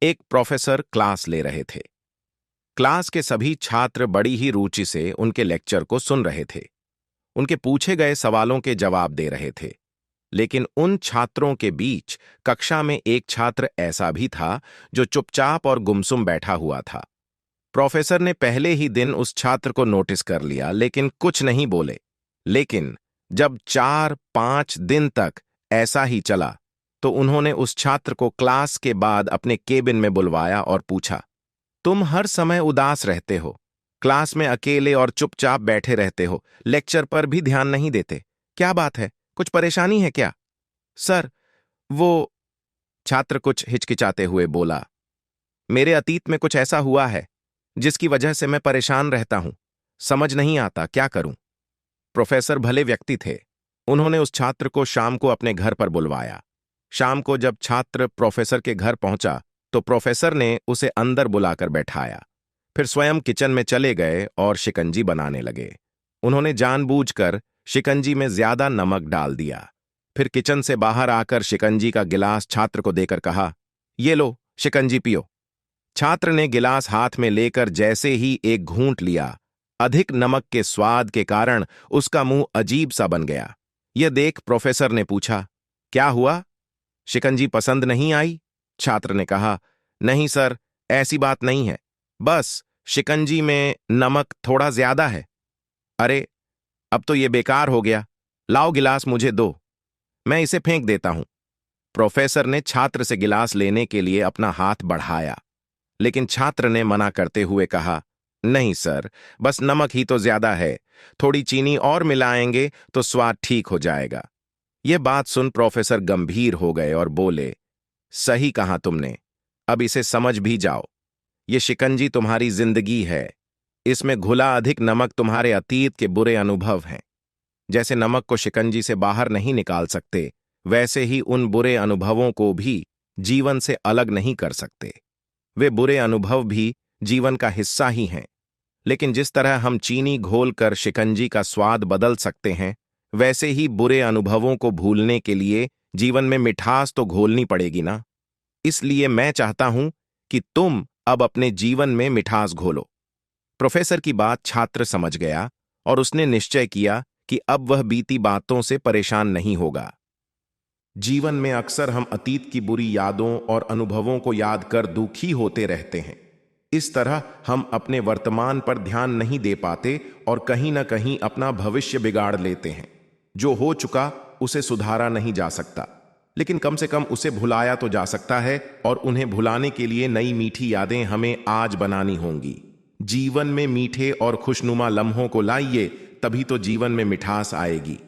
एक professor class ले रहे थे। क्लास के सभी छात्र बड़ी ही रुचि से उनके लेक्चर को सुन रहे थे। उनके पूछे गए सवालों के जवाब दे रहे थे। लेकिन उन छात्रों के बीच कक्षा में एक छात्र ऐसा भी था जो चुपचाप और गुमसुम बैठा हुआ था। प्रोफेसर ने पहले ही दिन उस छात्र को नोटिस कर लिया, लेकिन कुछ नहीं बोले। लेकिन जब 4-5 दिन तक ऐसा ही चला, तो उन्होंने उस छात्र को क्लास के बाद अपने केबिन में बुलवाया और पूछा, तुम हर समय उदास रहते हो, क्लास में अकेले और चुपचाप बैठे रहते हो, लेक्चर पर भी ध्यान नहीं देते, क्या बात है? कुछ परेशानी है क्या? सर, वो छात्र कुछ हिचकिचाते हुए बोला, मेरे अतीत में कुछ ऐसा हुआ है जिसकी वजह से मैं परेशान रहता हूं, समझ नहीं आता क्या करूं। प्रोफेसर भले व्यक्ति थे। उन्होंने उस छात्र को शाम को अपने घर पर बुलवाया। शाम को जब छात्र प्रोफेसर के घर पहुंचा, तो प्रोफेसर ने उसे अंदर बुलाकर बैठाया। फिर स्वयं किचन में चले गए और शिकंजी बनाने लगे। उन्होंने जानबूझकर शिकंजी में ज्यादा नमक डाल दिया। फिर किचन से बाहर आकर शिकंजी का गिलास छात्र को देकर कहा, ये लो, शिकंजी पियो। छात्र ने गिलास हाथ में लेकर जैसे ही एक घूंट लिया, अधिक नमक के स्वाद के कारण उसका मुंह अजीब सा बन गया। यह देख प्रोफेसर ने पूछा, क्या हुआ? शिकंजी पसंद नहीं आई? छात्र ने कहा, नहीं सर, ऐसी बात नहीं है, बस शिकंजी में नमक थोड़ा ज्यादा है। अरे, अब तो यह बेकार हो गया, लाओ गिलास मुझे दो, मैं इसे फेंक देता हूं। प्रोफेसर ने छात्र से गिलास लेने के लिए अपना हाथ बढ़ाया, लेकिन छात्र ने मना करते हुए कहा, नहीं सर, बस नमक ही तो ज्यादा है, थोड़ी चीनी और मिलाएंगे तो स्वाद ठीक हो जाएगा। यह बात सुन प्रोफेसर गंभीर हो गए और बोले, सही कहा तुमने, अब इसे समझ भी जाओ। ये शिकंजी तुम्हारी जिंदगी है, इसमें घुला अधिक नमक तुम्हारे अतीत के बुरे अनुभव हैं। जैसे नमक को शिकंजी से बाहर नहीं निकाल सकते, वैसे ही उन बुरे अनुभवों को भी जीवन से अलग नहीं कर सकते। वे बुरे अनुभव भी जीवन का हिस्सा ही हैं। लेकिन जिस तरह हम चीनी घोलकर शिकंजी का स्वाद बदल सकते हैं, वैसे ही बुरे अनुभवों को भूलने के लिए जीवन में मिठास तो घोलनी पड़ेगी ना। इसलिए मैं चाहता हूं कि तुम अब अपने जीवन में मिठास घोलो। प्रोफेसर की बात छात्र समझ गया और उसने निश्चय किया कि अब वह बीती बातों से परेशान नहीं होगा। जीवन में अक्सर हम अतीत की बुरी यादों और अनुभवों को याद कर दुखी होते रहते हैं। इस तरह हम अपने वर्तमान पर ध्यान नहीं दे पाते और कहीं ना कहीं अपना भविष्य बिगाड़ लेते हैं। जो हो चुका उसे सुधारा नहीं जा सकता, लेकिन कम से कम उसे भुलाया तो जा सकता है, और उन्हें भुलाने के लिए नई मीठी यादें हमें आज बनानी होंगी। जीवन में मीठे और खुशनुमा लम्हों को लाइए, तभी तो जीवन में मिठास आएगी।